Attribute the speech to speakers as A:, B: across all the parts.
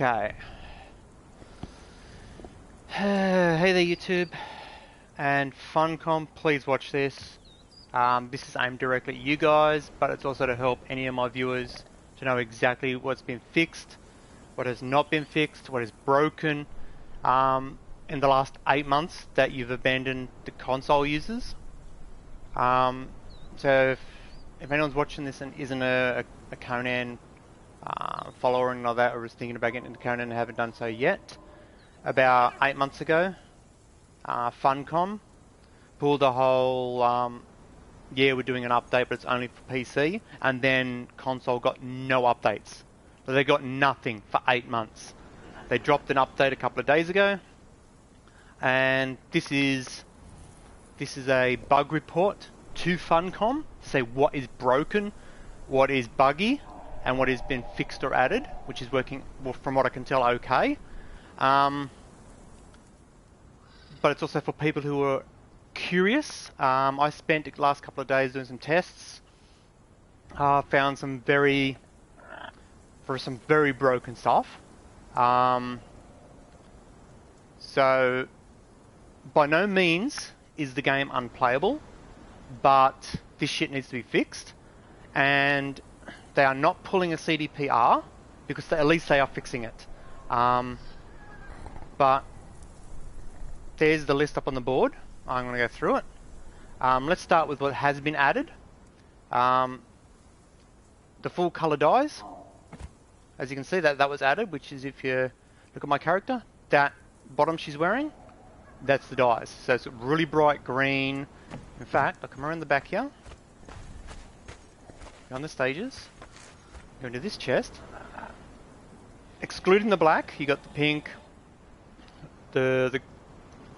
A: Okay. Hey there YouTube and funcom, please watch this. This is aimed directly at you guys, but it's also to help any of my viewers to know exactly what's been fixed, what has not been fixed, what is broken in the last 8 months that you've abandoned the console users. So if anyone's watching this and isn't a Conan follower and all that, or is thinking about getting into Conan and haven't done so yet, about 8 months ago, funcom pulled a whole, yeah, we're doing an update, but it's only for PC, and then console got no updates. So they got nothing for 8 months. They dropped an update a couple of days ago, and this is a bug report to funcom to say what is broken, what is buggy, and what has been fixed or added, which is working, well, from what I can tell, okay. But it's also for people who are curious. I spent the last couple of days doing some tests. Found some very broken stuff. So by no means is the game unplayable, but this shit needs to be fixed, and they are not pulling a CDPR because at least they are fixing it. But there's the list up on the board. I'm going to go through it. Let's start with what has been added. The full color dyes. As you can see, that was added, which is, if you look at my character, that bottom she's wearing, that's the dyes. So it's really bright green. In fact, I'll come around the back here. Go on the stages. Go into this chest. Excluding the black, you got the pink, the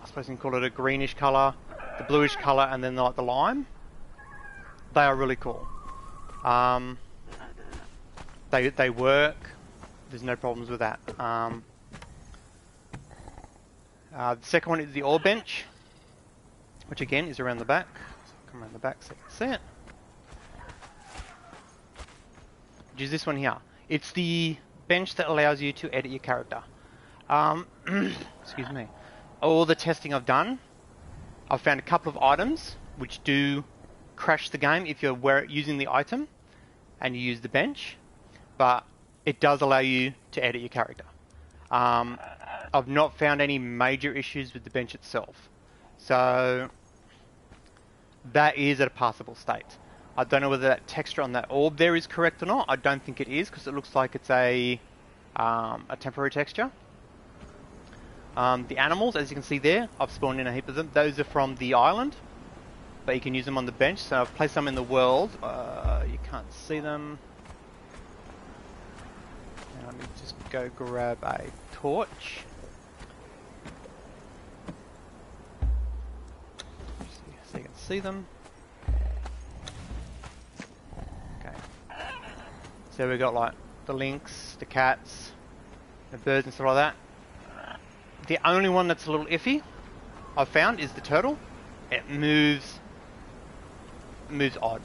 A: I suppose you can call it a greenish colour, the bluish colour, and then like the lime. They are really cool. They work. There's no problems with that. The second one is the ore bench, which again is around the back. So I'll come around the back so you can see it. Which is this one here. It's the bench that allows you to edit your character. Excuse me. All the testing I've done, I've found a couple of items which do crash the game if you're using the item and you use the bench, but it does allow you to edit your character. I've not found any major issues with the bench itself, so that is at a passable state. I don't know whether that texture on that orb there is correct or not. I don't think it is, because it looks like it's a temporary texture. The animals, as you can see there, I've spawned in a heap of them. Those are from the island, but you can use them on the bench. So I've placed some in the world. You can't see them. Now let me just go grab a torch. So you can see them. Okay. So we've got like the lynx, the cats, the birds and stuff like that. The only one that's a little iffy I've found is the turtle. It moves odd.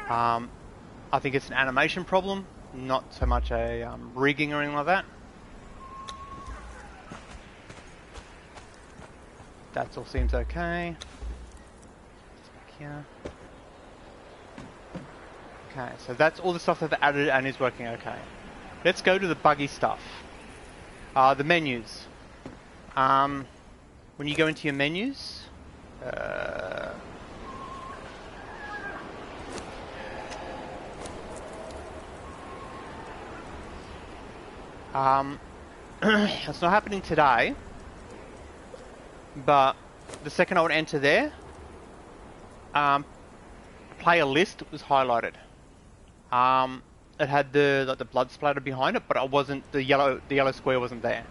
A: I think it's an animation problem, not so much a rigging or anything like that. That all seems okay. Just back here. Okay, so that's all the stuff they've added and is working okay. Let's go to the buggy stuff. The menus. When you go into your menus, it's not happening today, but the second I would enter there, player list was highlighted. It had the blood splatter behind it, but it wasn't, the yellow square wasn't there.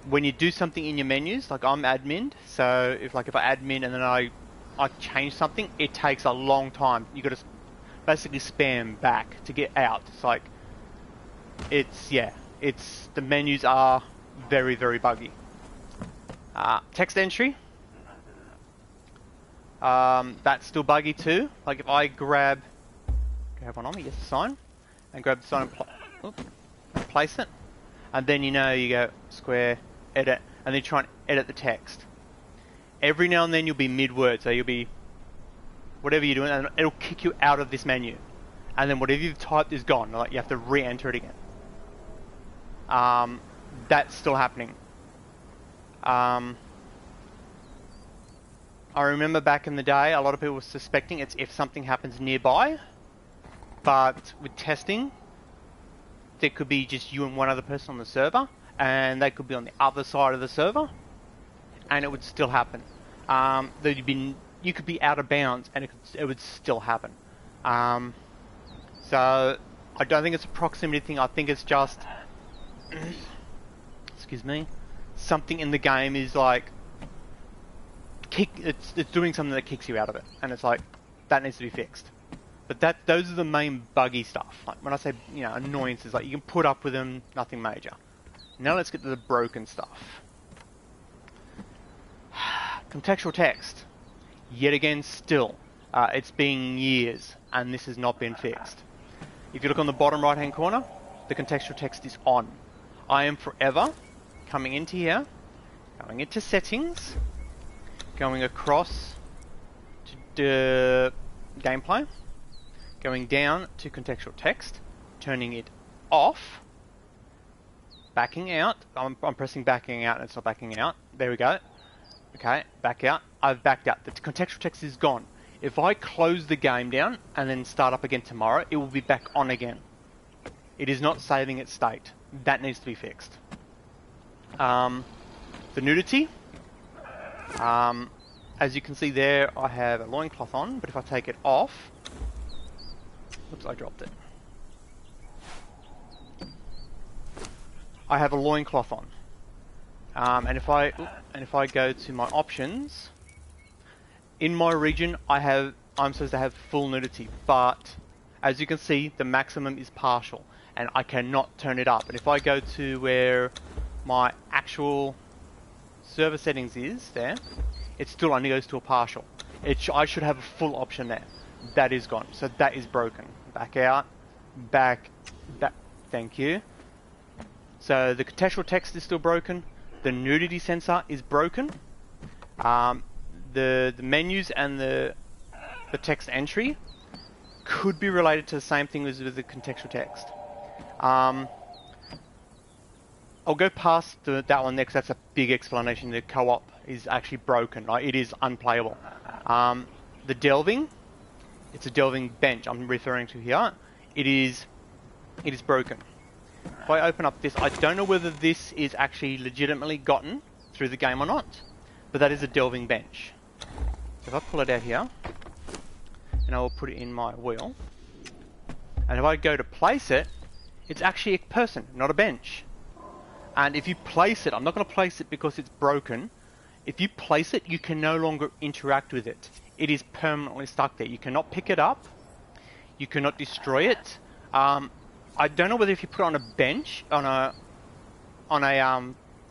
A: When you do something in your menus, like I'm admin, so if I admin and then I change something, it takes a long time. You got to basically spam back to get out. It's like, the menus are very, very buggy. Text entry, that's still buggy too. Like if I grab, do I have one on me? Yes, the sign, and grab the sign and place it, and then you go square, edit, and then try and edit the text. Every now and then you'll be mid-word, so you'll be whatever you're doing, and it'll kick you out of this menu, and then whatever you've typed is gone. Like you have to re-enter it again. That's still happening. I remember back in the day, a lot of people were suspecting it's if something happens nearby, but with testing, there could be just you and one other person on the server, and they could be on the other side of the server, and it would still happen. You could be out of bounds, and it would still happen. So I don't think it's a proximity thing. I think it's just, excuse me, something in the game is like it's doing something that kicks you out of it, and it's like that needs to be fixed. But those are the main buggy stuff. Like when I say annoyances, like you can put up with them, nothing major. Now let's get to the broken stuff. Contextual text, yet again, still it's been years, and this has not been fixed. If you look on the bottom right hand corner, the contextual text is on. I am forever coming into here, going into settings, going across to the gameplay, going down to contextual text, turning it off, backing out. I'm pressing backing out and it's not backing out. There we go. Okay, back out. I've backed out. The contextual text is gone. If I close the game down and then start up again tomorrow, it will be back on again. It is not saving its state. That needs to be fixed. The nudity. As you can see there, I have a loincloth on, but if I take it off, oops, I dropped it. I have a loincloth on, and if I go to my options, in my region I'm supposed to have full nudity, but as you can see, the maximum is partial, and I cannot turn it up. And if I go to where my actual server settings is there, it still only goes to a partial. I should have a full option there. That is gone, so that is broken. Back out, back, thank you. So the contextual text is still broken. The nudity sensor is broken. The menus and the text entry could be related to the same thing as with the contextual text. I'll go past that one next. That's a big explanation. The co-op is actually broken. Right? It is unplayable. The delving, it's a delving bench I'm referring to here. It is broken. If I open up this, I don't know whether this is actually legitimately gotten through the game or not, but that is a delving bench. So if I pull it out here, and I will put it in my wheel, and if I go to place it, it's actually a person, not a bench. And if you place it, I'm not going to place it because it's broken. If you place it, you can no longer interact with it. It is permanently stuck there. You cannot pick it up. You cannot destroy it. I don't know whether if you put it on a bench, on a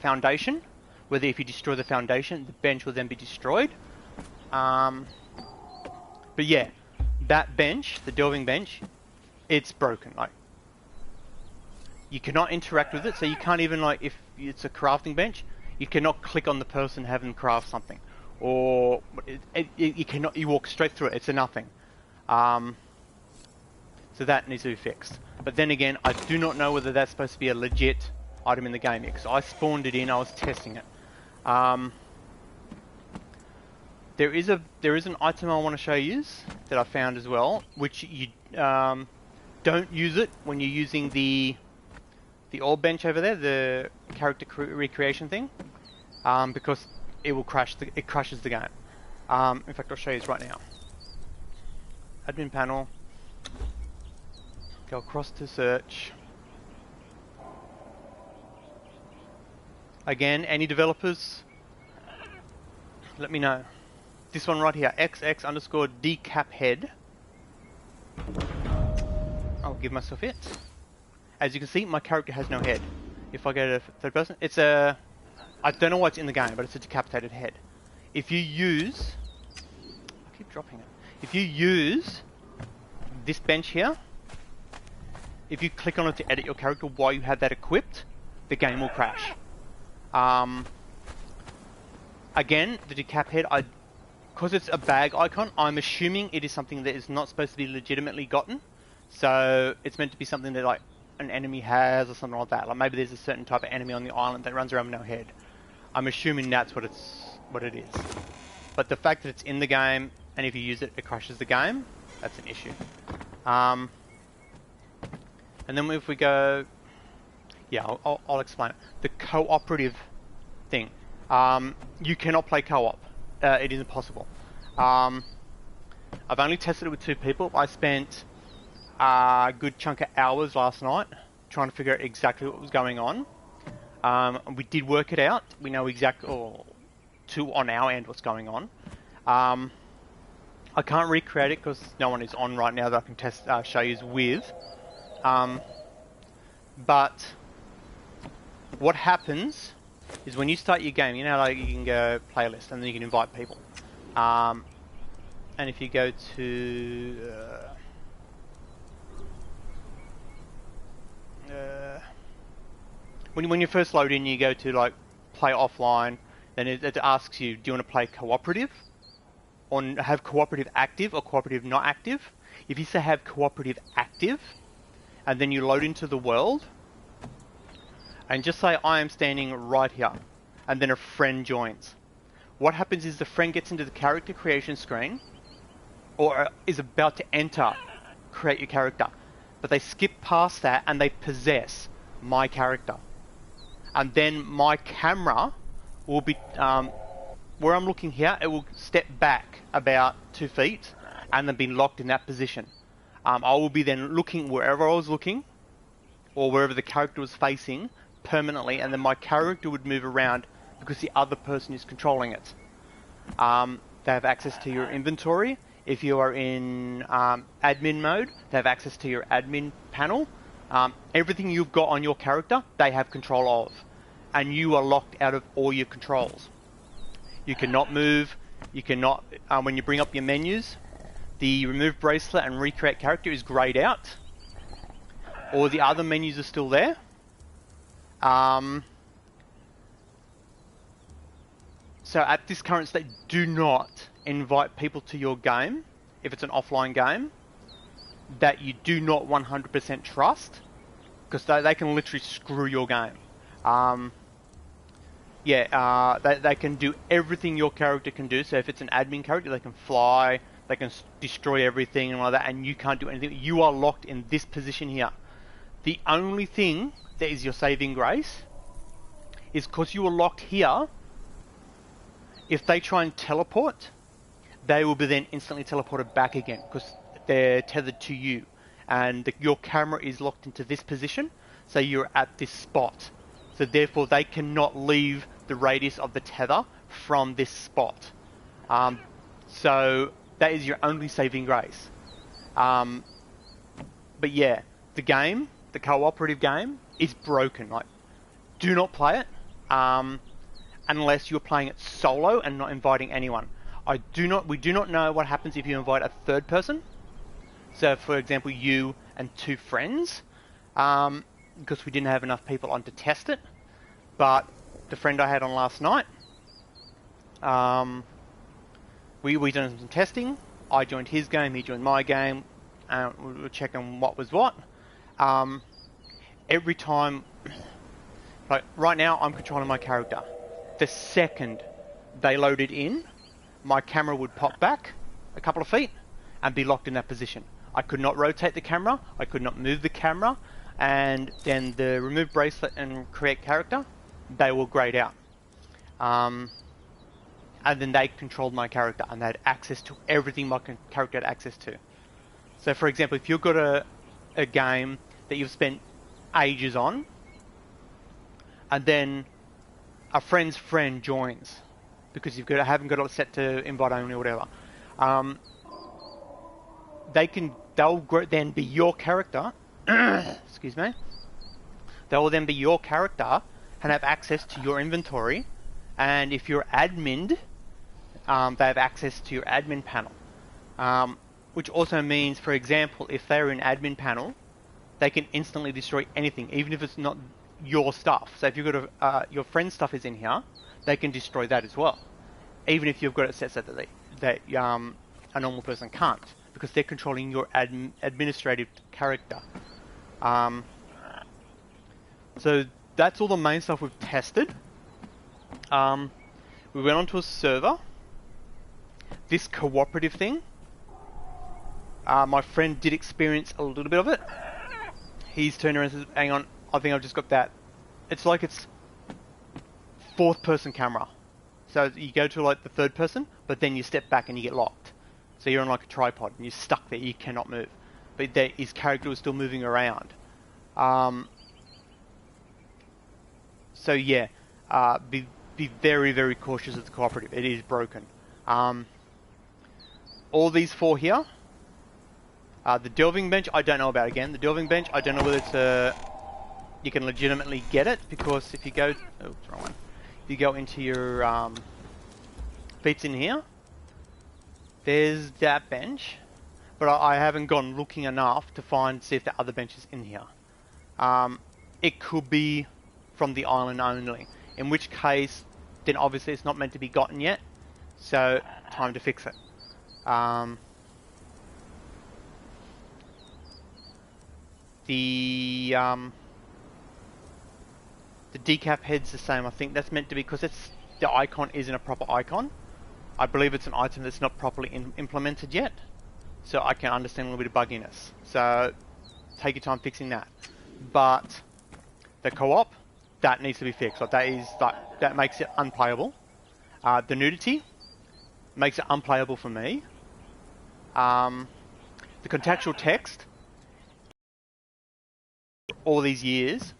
A: foundation, whether if you destroy the foundation, the bench will then be destroyed. But yeah, that bench, the delving bench, it's broken. Like, you cannot interact with it, so you can't even, like, if it's a crafting bench, you cannot click on the person, have them craft something, or you cannot. You walk straight through it. It's a nothing. So that needs to be fixed. But then again, I do not know whether that's supposed to be a legit item in the game, because I spawned it in. I was testing it. There is an item I want to show you that I found as well, which you don't use it when you're using the orb bench over there, the character recreation thing, because it will crash. It crashes the game. In fact, I'll show you this right now. Admin panel. Go across to search. Again, any developers, let me know. This one right here, XX_decap_head. I'll give myself it. As you can see, my character has no head. If I go to third person, it's a... I don't know what's in the game, but it's a decapitated head. If you use... I keep dropping it. If you use this bench here, if you click on it to edit your character while you have that equipped, the game will crash. Again, the decap head, because it's a bag icon, I'm assuming it is something that is not supposed to be legitimately gotten. So it's meant to be something that like an enemy has or something like that. Like maybe there's a certain type of enemy on the island that runs around with no head. I'm assuming that's what it is. But the fact that it's in the game and if you use it, it crashes the game, that's an issue. And then if we go, yeah, I'll explain it. The cooperative thing. You cannot play co-op. It is impossible. I've only tested it with 2 people. I spent a good chunk of hours last night trying to figure out exactly what was going on. We did work it out. We know exactly, on our end, what's going on. I can't recreate it because no one is on right now that I can show you with. But what happens is when you start your game, you know, like you can go playlist and then you can invite people. And if you go to when you first load in, you go to like play offline, then it asks you, do you want to play cooperative or have cooperative active or cooperative not active? If you say have cooperative active and then you load into the world and just say I am standing right here and then a friend joins, what happens is the friend gets into the character creation screen or is about to enter create your character, but they skip past that and they possess my character. And then my camera will be, where I'm looking here, it will step back about 2 feet and then be locked in that position. I will be then looking wherever I was looking or wherever the character was facing permanently, and then my character would move around because the other person is controlling it. They have access to your inventory. If you are in admin mode, they have access to your admin panel. Everything you've got on your character, they have control of. And you are locked out of all your controls. You cannot move. You cannot, when you bring up your menus, the remove bracelet and recreate character is grayed out. All the other menus are still there. So at this current state, do not invite people to your game, if it's an offline game, that you do not 100% trust, because they can literally screw your game. They can do everything your character can do. So if it's an admin character, they can fly, they can destroy everything and all that, and you can't do anything. You are locked in this position here. The only thing that is your saving grace is because you are locked here. If they try and teleport, they will be then instantly teleported back again because they're tethered to you, and your camera is locked into this position, so you're at this spot. So therefore, they cannot leave the radius of the tether from this spot. So that is your only saving grace. But yeah, the game, the cooperative game, is broken. Like, do not play it unless you're playing it solo and not inviting anyone. We do not know what happens if you invite a third person. So, for example, you and 2 friends, because we didn't have enough people on to test it. But the friend I had on last night, we done some testing. I joined his game, he joined my game, and we were checking what was what. Every time, like right now, I'm controlling my character. The second they loaded in, my camera would pop back a couple of feet and be locked in that position. I could not rotate the camera, I could not move the camera, and then the remove bracelet and create character, they were grayed out. And then they controlled my character and they had access to everything my character had access to. So for example, if you've got a game that you've spent ages on, and then a friend's friend joins, because haven't got it set to invite only or whatever, they'll then be your character. Excuse me. They will then be your character and have access to your inventory, and if you're admin, they have access to your admin panel. Which also means, for example, if they're in admin panel, they can instantly destroy anything, even if it's not your stuff. So if you've got your friend's stuff is in here, they can destroy that as well, even if you've got it set so that a normal person can't, because they're controlling your administrative character. So that's all the main stuff we've tested. We went onto a server. This cooperative thing, my friend did experience a little bit of it. He's turned around and says, hang on, I think I've just got that. It's like it's fourth person camera. So you go to like the third person, but then you step back and you get locked. So you're on like a tripod and you're stuck there, you cannot move. But his character was still moving around. So yeah, be very, very cautious of the cooperative. It is broken. All these four here. The delving bench, I don't know about again. The delving bench, I don't know whether it's you can legitimately get it, because if you go... Oh, wrong one. If you go into your feats in here, there's that bench. But I haven't gone looking enough to see if there are other benches in here. It could be from the island only. In which case, then obviously it's not meant to be gotten yet. So, time to fix it. The decap head's the same. I think that's meant to be, because the icon isn't a proper icon. I believe it's an item that's not properly implemented yet. So I can understand a little bit of bugginess. So take your time fixing that. But the co-op, that needs to be fixed. Like that makes it unplayable. The nudity makes it unplayable for me. The contextual text, all these years,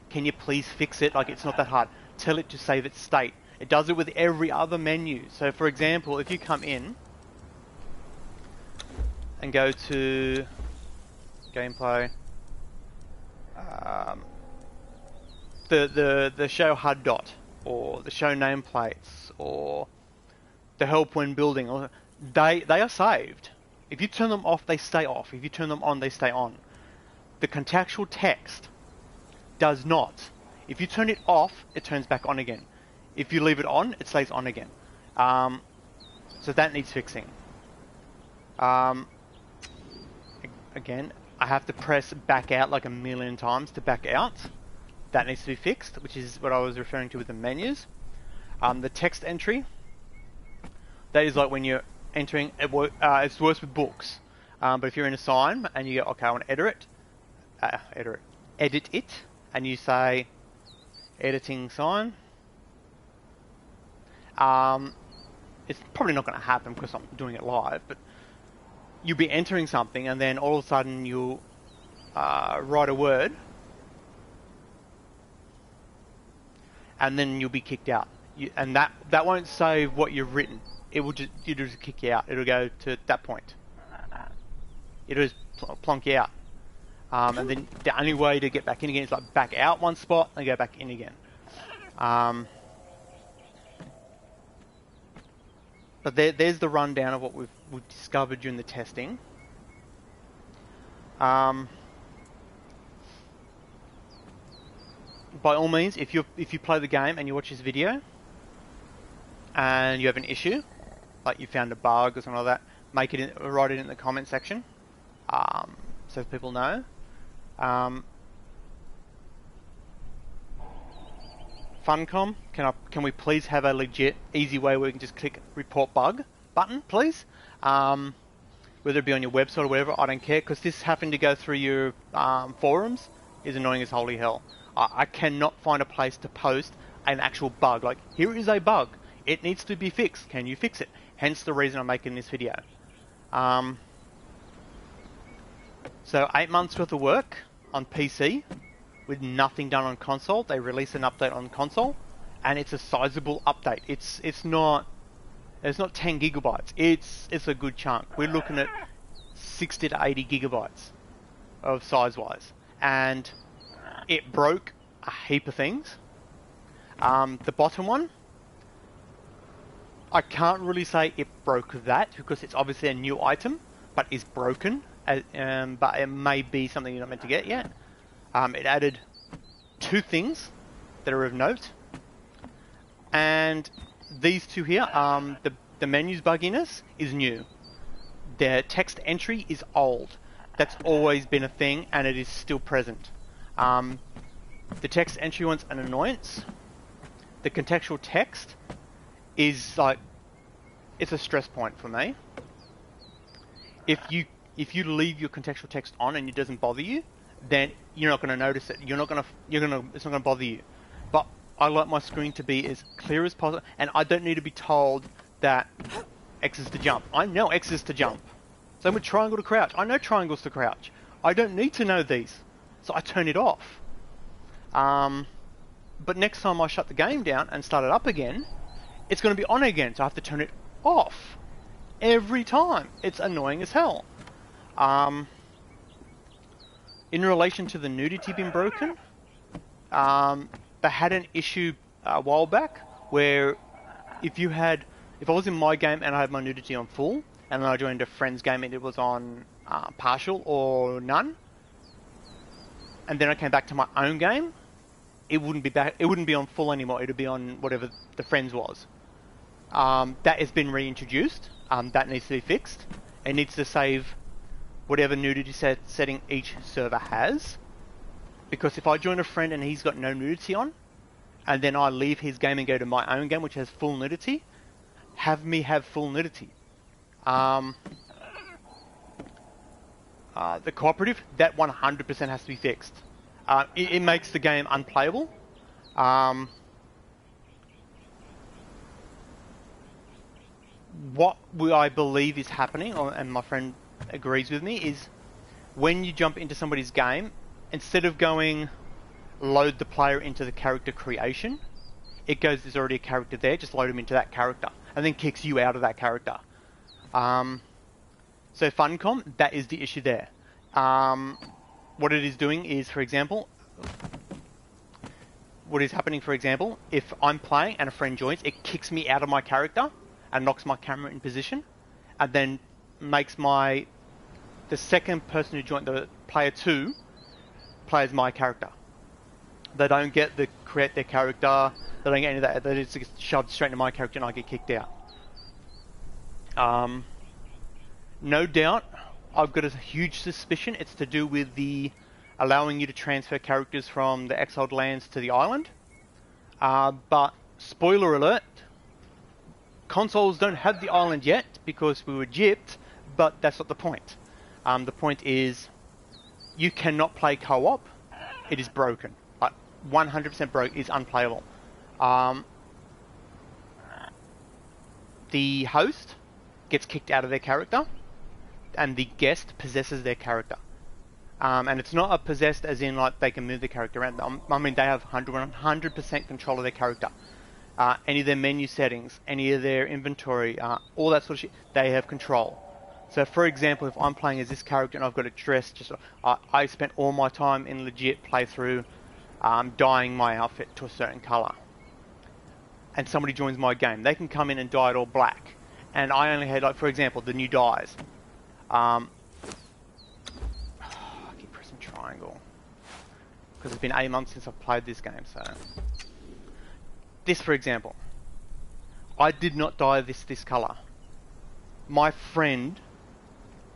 A: can you please fix it? Like, it's not that hard. Tell it to save its state. It does it with every other menu. So for example, if you come in and go to gameplay, the show HUD dot, or the show nameplates, or the help when building, or they are saved. If you turn them off, they stay off. If you turn them on, they stay on. The contextual text does not. If you turn it off, it turns back on again. If you leave it on, it stays on again. So that needs fixing. Again, I have to press back out like a million times to back out. That needs to be fixed, which is what I was referring to with the menus. The text entry, that is like when you're entering, it's worse with books. But if you're in a sign and you go, okay, I want to edit it, and you say editing sign, it's probably not going to happen because I'm doing it live, but you'll be entering something and then all of a sudden you'll write a word and then you'll be kicked out. And that won't save what you've written. It'll just kick you out. It'll go to that point. It'll just plonk you out. And then the only way to get back in again is like back out one spot and go back in again. But there's the rundown of what we've discovered during the testing. By all means, if you play the game and you watch this video and you have an issue, like you found a bug or something like that, write it in the comment section, so people know. Funcom, can we please have a legit, easy way where we can just click report bug button, please? Whether it be on your website or whatever, I don't care, because this having to go through your forums is annoying as holy hell. I cannot find a place to post an actual bug. Like, here is a bug. It needs to be fixed. Can you fix it? Hence the reason I'm making this video. So 8 months worth of work on PC with nothing done on console. They release an update on console, and it's a sizable update. It's not 10 gigabytes. It's a good chunk. We're looking at 60 to 80 gigabytes of size-wise, and it broke a heap of things. The bottom one, I can't really say it broke that because it's obviously a new item, but is broken. but it may be something you're not meant to get yet. It added 2 things that are of note, and these 2 here, the menu's bugginess is new. The text entry is old. That's always been a thing, and it is still present. The text entry one's an annoyance. The contextual text is like, it's a stress point for me. If you leave your contextual text on and it doesn't bother you, then you're not going to notice it. It's not going to bother you. But I like my screen to be as clear as possible, and I don't need to be told that X is to jump. I know X is to jump. Same with triangle to crouch. I know triangles to crouch. I don't need to know these, so I turn it off. But next time I shut the game down and start it up again, it's going to be on again, so I have to turn it off every time. It's annoying as hell. In relation to the nudity being broken, they had an issue a while back where if I was in my game and I had my nudity on full, and then I joined a friend's game and it was on partial or none, and then I came back to my own game, it wouldn't be on full anymore. It would be on whatever the friend's was. That has been reintroduced. That needs to be fixed. It needs to save whatever nudity setting each server has. Because if I join a friend and he's got no nudity on, and then I leave his game and go to my own game which has full nudity, have me have full nudity. The cooperative, that 100% has to be fixed. It makes the game unplayable. What I believe is happening, and my friend agrees with me, is when you jump into somebody's game, instead of going load the player into the character creation, it goes, there's already a character there, just load him into that character, and then kicks you out of that character. So funcom, that is the issue there. What it is doing is, for example, what is happening, for example, if I'm playing and a friend joins, it kicks me out of my character and knocks my camera in position, and then makes the second person who joined, the player 2, plays my character. They don't get the create their character, they don't get any of that, they just get shoved straight into my character and I get kicked out. No doubt, I've got a huge suspicion it's to do with the allowing you to transfer characters from the exiled lands to the island. But spoiler alert, consoles don't have the island yet because we were gypped, but that's not the point. The point is, you cannot play co-op. It is broken. 100% broke, is unplayable. The host gets kicked out of their character, and the guest possesses their character. And it's not a possessed as in like they can move the character around. I mean, they have 100% control of their character. Any of their menu settings, any of their inventory, all that sort of shit, they have control. So for example, if I'm playing as this character and I've got it dressed, I spent all my time in legit playthrough dyeing my outfit to a certain colour. And somebody joins my game, they can come in and dye it all black. And I only had, like, for example, the new dyes. I keep pressing triangle because it's been 8 months since I've played this game. So this, for example, I did not dye this colour. My friend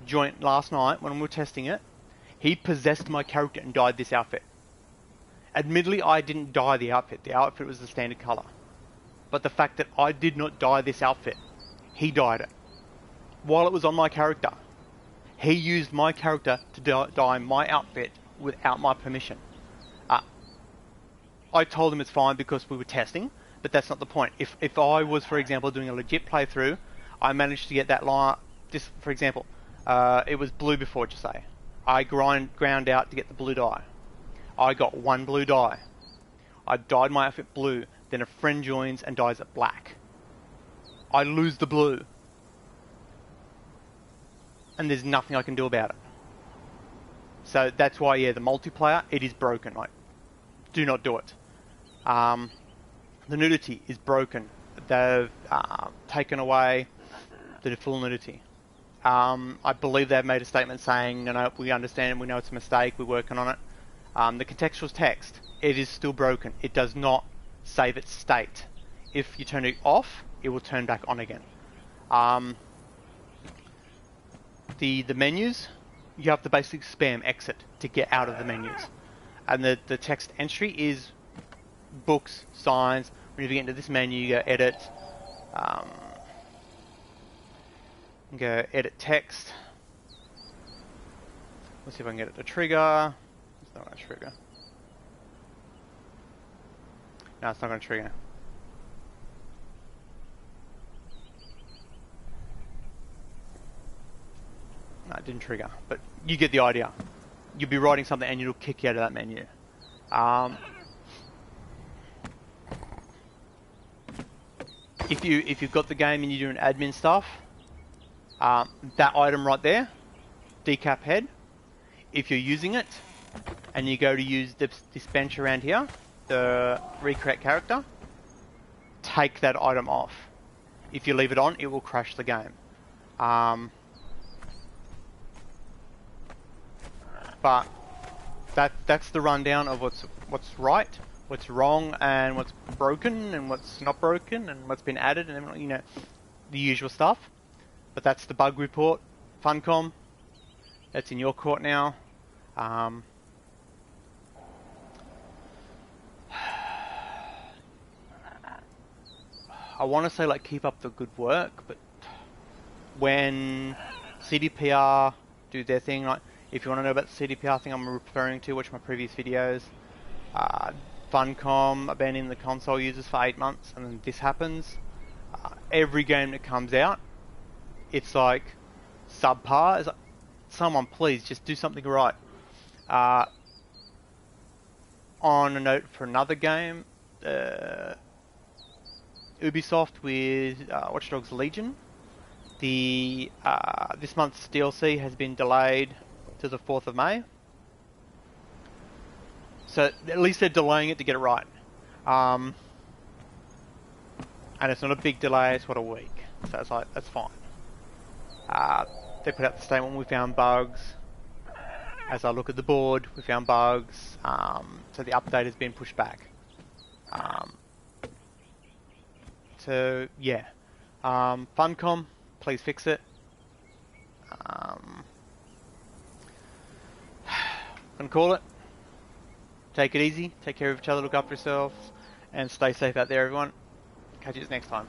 A: joined last night when we were testing it. He possessed my character and dyed this outfit. Admittedly, I didn't dye the outfit. The outfit was the standard colour. But the fact that I did not dye this outfit, he dyed it. While it was on my character, he used my character to dye my outfit without my permission. I told him it's fine because we were testing, but that's not the point. If I was, for example, doing a legit playthrough, I managed to get that line, just for example, it was blue before, just say. I ground out to get the blue dye. I got one blue dye. I dyed my outfit blue, then a friend joins and dyes it black. I lose the blue. And there's nothing I can do about it. So that's why, yeah, the multiplayer, it is broken. Like, do not do it. The nudity is broken. They've taken away the full nudity. I believe they've made a statement saying, no, we understand, we know it's a mistake, we're working on it. The contextual text, it is still broken. It does not save its state. If you turn it off, it will turn back on again. The menus, you have to basically spam exit to get out of the menus. And the text entry is books, signs. When you get into this menu, you go edit. Go edit text. Let's see if I can get it to trigger. It's not going to trigger. No, it's not going to trigger. No, it didn't trigger, but you get the idea. You'll be writing something and it'll kick you out of that menu. If you've got the game and you're doing admin stuff, that item right there, decap head, if you're using it and you go to use this bench around here, the recreate character, take that item off. If you leave it on, it will crash the game. But that's the rundown of what's right, what's wrong, and what's broken, and what's not broken, and what's been added, and you know, the usual stuff. But that's the bug report, funcom. That's in your court now. I want to say like keep up the good work, but when CDPR do their thing, like if you want to know about the CDPR thing I'm referring to, watch my previous videos. Funcom abandoning the console users for 8 months, and then this happens. Every game that comes out, it's like subpar. It's like, someone please just do something right. On a note for another game, Ubisoft with Watch Dogs Legion. This month's DLC has been delayed to the 4th of May. So at least they're delaying it to get it right. And it's not a big delay, it's what, a week. So it's like, that's fine. They put out the statement, we found bugs. As I look at the board, we found bugs. So the update has been pushed back. So yeah. Funcom, please fix it. Gonna call it. Take it easy, take care of each other, look after yourselves, and stay safe out there, everyone. Catch you next time.